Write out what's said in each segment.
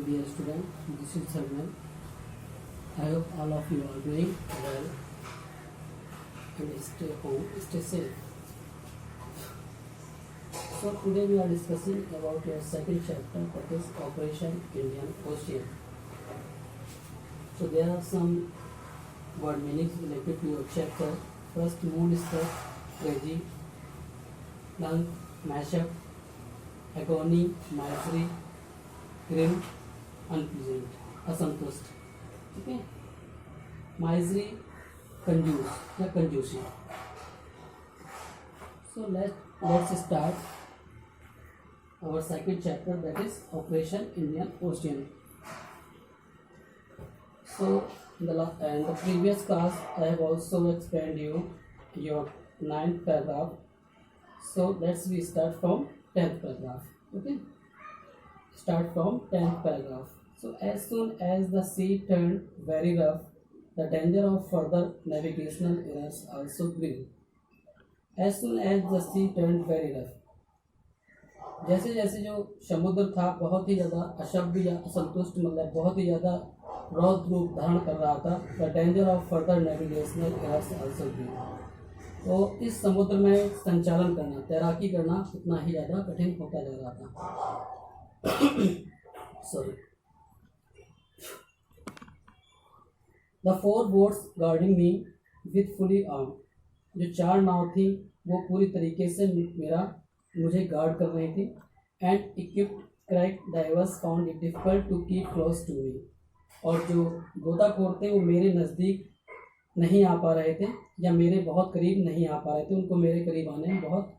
dear student, this is Salman. I hope all of you are doing well and stay home, stay safe. So today we are discussing about your second chapter, that is Operation Indian Ocean. So there are some word meanings related to your chapter. First, moonstruck, crazy, lung, mashup, agony, misery, grim, unpleasant, असंतुष्ट. ठीक है. Misery, कंजूस या कंजूसी. So let's start our second chapter, that is Operation Indian Ocean. So in the previous class I have also explained you your 9th paragraph. So let's we start from 10th paragraph. Okay. Start from 10th paragraph. So as soon as the sea turned very rough, the danger of further navigational errors also grew. As soon as the sea turned very rough, जैसे जैसे जो समुद्र था बहुत ही ज़्यादा अशुभ या असंतुष्ट, मतलब बहुत ही ज़्यादा रौद्र रूप धारण कर रहा था. The danger of further navigational errors also grew. तो इस समुद्र में संचालन करना, तैराकी करना उतना ही ज़्यादा कठिन होता जा रहा था. Sorry. The 4 boats guarding me with fully arm. जो 4 नाव थी वो पूरी तरीके से मुझे गार्ड कर रही थी. And equipped crack divers found it difficult to keep close to me. और जो गोताखोर थे वो मेरे नज़दीक नहीं आ पा रहे थे या मेरे बहुत करीब नहीं आ पा रहे थे. उनको मेरे करीब आने में बहुत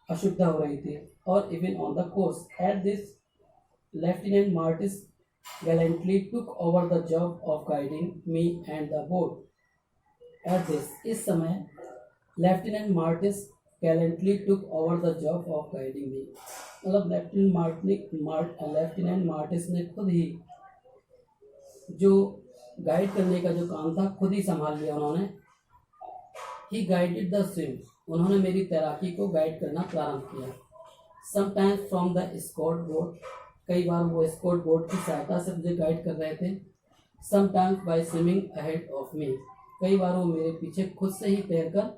असुविधा हो रही थी. और even on the course at this lieutenant Martis gallantly took over the job of guiding me and the boat. At this, इस समय, lieutenant Martis gallantly took over the job of guiding me, मतलब lieutenant Martin's ने खुद ही जो guide करने का जो काम था खुद ही संभाल लिया उन्होंने. ही गाइडेड द स्विम, उन्होंने मेरी तैराकी को गाइड करना प्रारंभ किया. Sometimes from the escort boat, कई बार वो एस्कॉर्ट बोट की सहायता से मुझे गाइड कर रहे थे. Sometimes by swimming ahead of me, कई बार वो मेरे पीछे खुद से ही तैरकर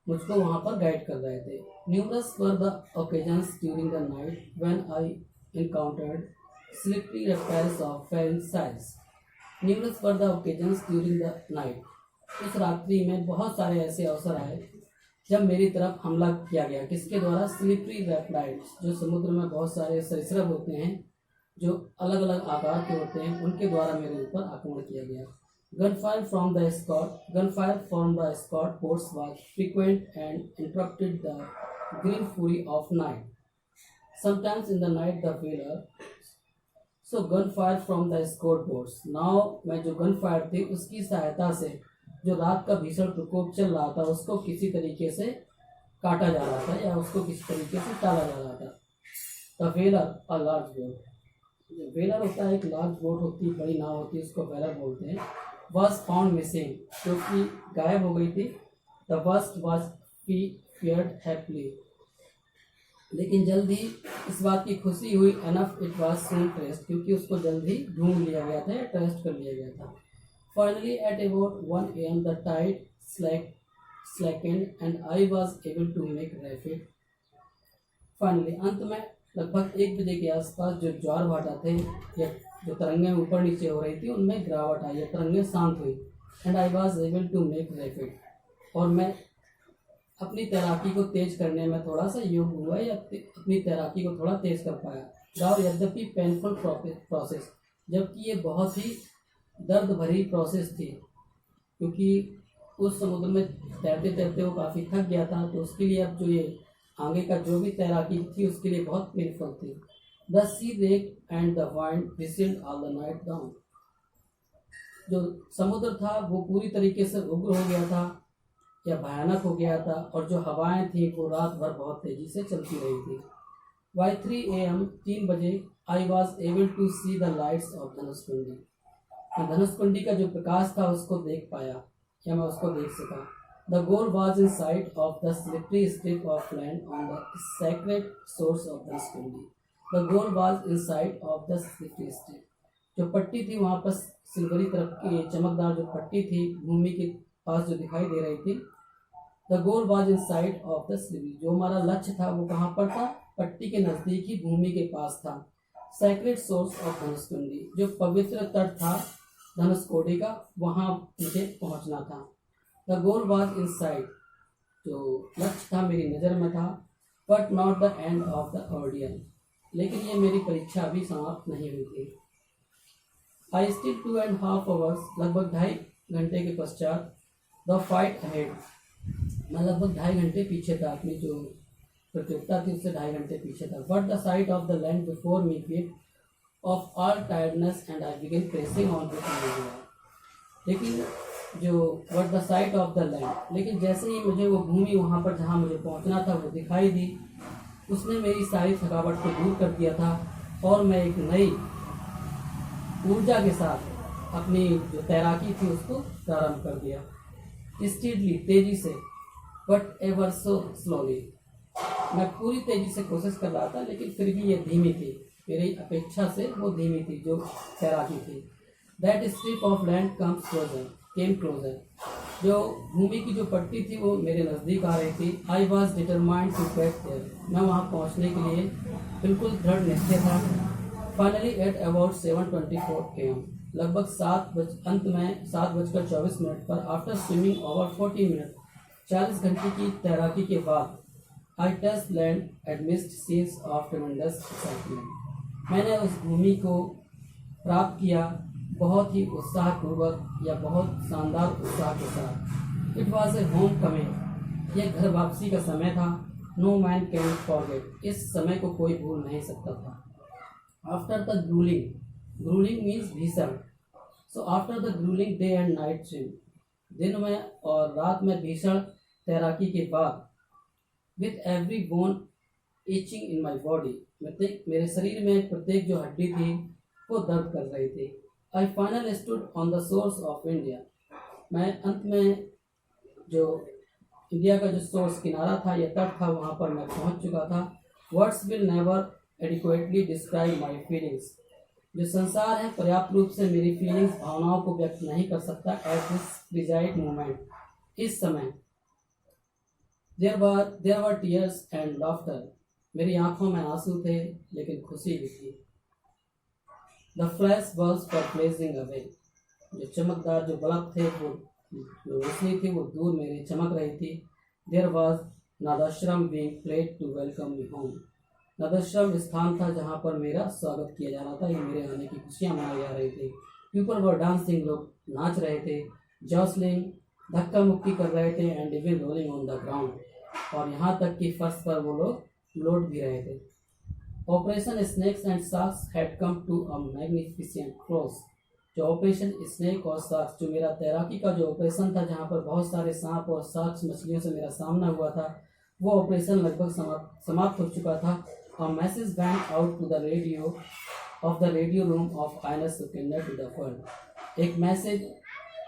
मुझको वहाँ पर गाइड कर रहे थे. Numerous were the occasions during the night when I encountered slippery reptiles of varying size. Numerous were the occasions during the night, उस रात्रि में बहुत सारे ऐसे अवसर आए जब मेरी तरफ हमला किया गया. किसके द्वारा? स्लिपरी रेप्टाइल्स, जो समुद्र में बहुत सारे सरीसृप होते हैं जो अलग अलग आकार के होते हैं, उनके द्वारा मेरे ऊपर आक्रमण किया गया. Gunfire from the escort boats was frequent and interrupted the grim fury of night. Sometimes in the night the whaler. So gunfire from the escort boats. Now मैं जो gunfire थी उसकी सहायता से जो रात का भीषण प्रकोप चल रहा था उसको किसी तरीके से काटा जा रहा था या उसको किसी तरीके से टाला जा रहा था. The whaler, a large boat. whaler होता है एक लार्ज बोट होती है, बड़ी नाव होती है, उसको whaler बोलते हैं. Was found missing, जो कि गायब हो गई थी. The worst was feared happily, लेकिन जल्द ही इस बात की खुशी हुई. Enough it was soon traced, क्योंकि उसको जल्द ही ढूंढ लिया गया था या ट्रेस्ट कर लिया गया था. Finally at about 1 AM the tide slackened and I was able to make rapid. Finally, अंत में लगभग 1 बजे के आसपास जो ज्वार भाटा थे या जो तरंगें ऊपर नीचे हो रही थी उनमें गिरावट आई, तरंगें शांत हुई. And I was able to make rapid, और मैं अपनी तैराकी को तेज करने में थोड़ा सा योग हुआ या अपनी तैराकी को थोड़ा तेज कर पाया. और यद्यपि पेनफुल प्रोसेस, जबकि ये बहुत ही दर्द भरी प्रोसेस थी, क्योंकि उस समुद्र में तैरते तैरते वो काफ़ी थक गया था. तो उसके लिए अब जो ये आगे का जो भी तैराकी थी उसके लिए बहुत पेनफुल थी. The sea raged and the wind whistled all the night down. जो समुद्र था वो पूरी तरीके से उग्र हो गया था या भयानक हो गया था, और जो हवाएं थी वो रात भर बहुत तेजी से चलती रही थी. By 3 AM, 3 बजे, I was able to see the lights of धनुषकुंडी. मैं धनुषकुंडी का जो प्रकाश था उसको देख पाया या मैं उसको देख सका. The goal was in sight of the slippery strip of land on the sacred shores of the Scundi. The goal was in sight of the slippery strip. जो पट्टी थी वहाँ पर सिल्वरी तरफ की चमकदार जो पट्टी थी भूमि के पास जो दिखाई दे रही थी। The goal was in side of the sleeve, जो हमारा लक्ष्य था वो कहाँ पर था, पट्टी के नजदीक ही भूमि के पास था। सेक्रेट सोर्स ऑफ धनुषकुंडी, जो पवित्र तट था धनुषकोडी का, वहाँ मुझे पहुँचना था। The goal was in side, जो लक्ष्य था मेरी नज़र में था। But not the end of the ordeal, लेकिन ये मेरी परीक्षा अभी समाप्त नहीं हुई थी। आई स्टिल 2.5 आवर्स, लगभग 2.5 घंटे के पश्चात। द फाइट अहेड, मैं लगभग 2.5 घंटे पीछे था, अपनी जो प्रतियोगिता थी उससे 2.5 घंटे पीछे था। But the sight of the land before me quick off all tiredness and I began pressing on with. लेकिन जो but the sight of the land, लेकिन जैसे ही मुझे वो भूमि वहाँ पर जहाँ मुझे पहुँचना था वो दिखाई दी, उसने मेरी सारी थकावट को दूर कर दिया था और मैं एक नई ऊर्जा के साथ अपनी जो तैराकी थी उसको प्रारंभ कर दिया। स्टीडली, तेजी से, बट एवर सो स्लोली, मैं पूरी तेजी से कोशिश कर रहा था लेकिन फिर भी ये धीमी थी, मेरी अपेक्षा से वो धीमी थी जो तैराकी थी। That strip of land came closer, जो भूमि की जो पट्टी थी वो मेरे नज़दीक आ रही थी। I was determined to get there, मैं वहाँ पहुँचने के लिए बिल्कुल दृढ़ निश्चय था। फाइनली एट अबाउट 7:24 AM, लगभग 7:24 पर, आफ्टर स्विमिंग ओवर 40 मिनट, 40 घंटे की तैराकी के बाद, I touch land amidst scenes of tremendous excitement, मैंने उस भूमि को प्राप्त किया बहुत ही उत्साहपूर्वक या बहुत शानदार उत्साह के साथ। It was a home coming, यह घर वापसी का समय था। नो मैन कैन फॉरगेट, इस समय को कोई भूल नहीं सकता था। आफ्टर द ग्रूलिंग मीन्स भीषण, so after the gruelling day and night swim, दिन में और रात में भीषण तैराकी के बाद, with every bone itching in my body, मेरे शरीर में प्रत्येक जो हड्डी थी वो दर्द कर रही थी। I final stood on the shores of India, मैं अंत में जो इंडिया का जो सोर्स किनारा था या तट था वहाँ पर मैं पहुँच चुका था। Words will never adequately describe my feelings, जो संसार है पर्याप्त रूप से मेरी फीलिंग्स, भावनाओं को व्यक्त नहीं कर सकता। एट दिस प्रिजाइड मोमेंट, इस समय, there were tears and laughter, मेरी आंखों में आंसू थे लेकिन खुशी भी थी। The flash bulbs for blazing away, जो चमकदार जो बल्ब थे वो जो रोशनी थी वो दूर मेरे चमक रही थी। There was nadaswaram being played to welcome me home, nadaswaram स्थान था जहाँ पर मेरा स्वागत किया जा रहा था, ये मेरे आने की खुशियाँ मनाई जा रही थी। पीपल वर डांसिंग, लोग नाच रहे थे। जॉसलिंग, धक्का मुक्की कर रहे थे। And even rolling on the ground, और यहाँ तक कि फर्श पर वो लोग लौट भी रहे थे। Operation snakes and sharks had come to a magnificent close, जो ऑपरेशन स्नेक और शार्क्स, जो मेरा तैराकी का जो ऑपरेशन था जहाँ पर बहुत सारे सांप और शार्क्स मछलियों से मेरा सामना हुआ था, वो ऑपरेशन लगभग समाप्त हो चुका था। A message went out to the radio of the radio room of INS Sukanya to the world, एक मैसेज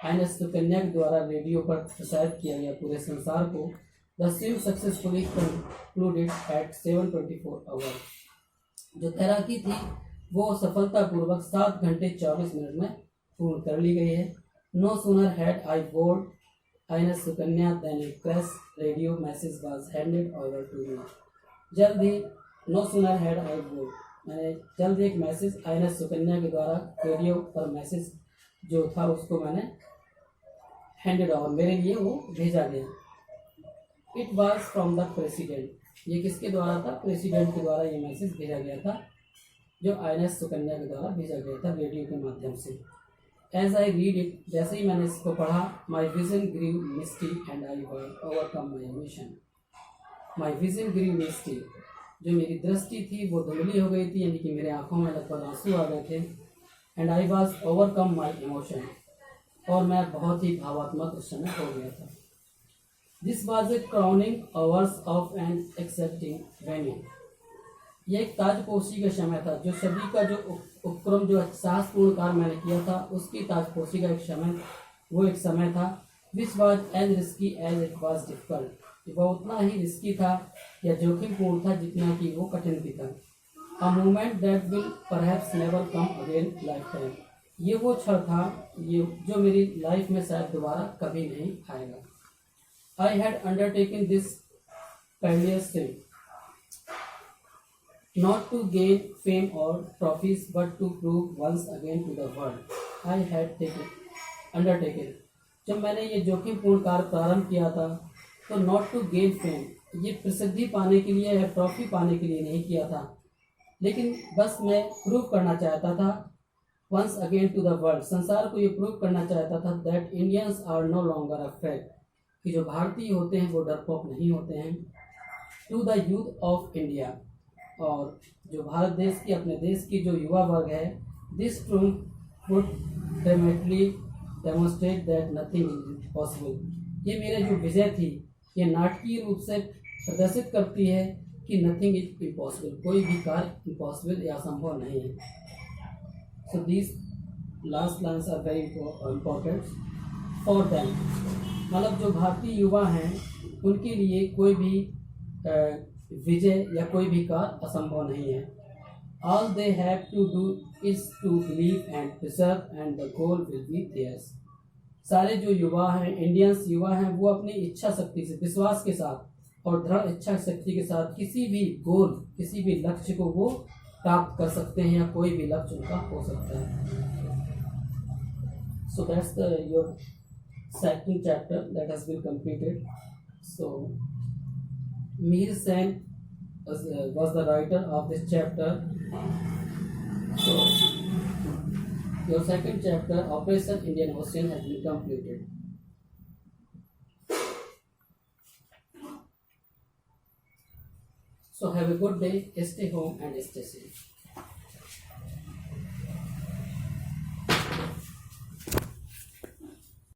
आइनस सुकन्या के द्वारा रेडियो पर प्रसारित किया गया पूरे संसार को। The swim successfully concluded at 7:24 hour, जो तैराकी थी वो सफलतापूर्वक 7 घंटे 24 मिनट में पूर्ण कर ली गई है। No sooner had I board INS Sukanya than a press radio message was handed over to me, जल्द ही no sooner had I board, मैंने जल्द एक मैसेज आइनस सुकन्या के द्वारा रेडियो पर मैसेज जो था उसको मैंने हैंडेड ओवर, मेरे लिए वो भेजा गया। It was from the president, ये किसके द्वारा था, प्रेसिडेंट के द्वारा ये मैसेज भेजा गया था, जो आइनस सुकन्या के द्वारा भेजा गया था रेडियो के माध्यम से। एज आई रीड इट, जैसे ही मैंने इसको पढ़ा, my vision grew misty and I overcome my ambition, my vision grew misty, जो मेरी दृष्टि थी वो धुंधली हो गई थी, यानी कि मेरे आंखों में लगभग आंसू आ गए थे। And I was overcome my emotion, और मैं बहुत ही भावात्मक उस समय हो गया था। This was a crowning hours of an accepting venue, ये एक ताजपोशी का समय था, जो सभी का जो उपक्रम जो साहसपूर्ण कार्य मैंने किया था उसकी ताजपोशी का एक समय, वो एक समय था। Which was as risky as it was difficult, वह उतना ही रिस्की था या जोखिमपूर्ण था जितना कि वो कठिन भी था। a moment that will perhaps never come again lifetime. ये वो क्षण था ये जो मेरी लाइफ में शायद दोबारा कभी नहीं आएगा. I had undertaken this perilous thing, not to gain fame or trophies, but to prove once again to the world. I had undertaken. जब मैंने ये जोखिमपूर्ण कार्य प्रारंभ किया था तो नॉट टू गेन फेम, ये प्रसिद्धि पाने के लिए या ट्रॉफी पाने के लिए नहीं किया था, लेकिन बस मैं प्रूव करना चाहता था once again to the world, संसार को ये प्रूव करना चाहता था that Indians are no longer afraid, कि जो भारतीय होते हैं वो डरपोक नहीं होते हैं. To the youth of India, और जो भारत देश की अपने देश की जो युवा वर्ग है, this truth would definitely demonstrate that nothing is possible. ये मेरे जो विजय थी ये नाटकीय रूप से प्रदर्शित करती है कि नथिंग इज इम्पॉसिबल, कोई भी कार्य इम्पॉसिबल या असंभव नहीं है. So these last lines are very important for them. मतलब जो भारतीय युवा हैं उनके लिए कोई भी विजय या कोई भी कार्य असंभव नहीं है. All they have to do is to believe and preserve and the goal will be theirs. सारे जो युवा हैं, इंडियंस युवा हैं, वो अपनी इच्छा शक्ति से, विश्वास के साथ और दृढ़ इच्छा शक्ति के साथ किसी भी गोल, किसी भी लक्ष्य को वो प्राप्त कर सकते हैं या कोई भी लक्ष्य उनका हो सकता है. So that's the your second chapter that has been completed. So Mir Sen was the writer of this chapter. So your second chapter, Operation Indian Ocean, has been completed. So have a good day, stay home and stay safe.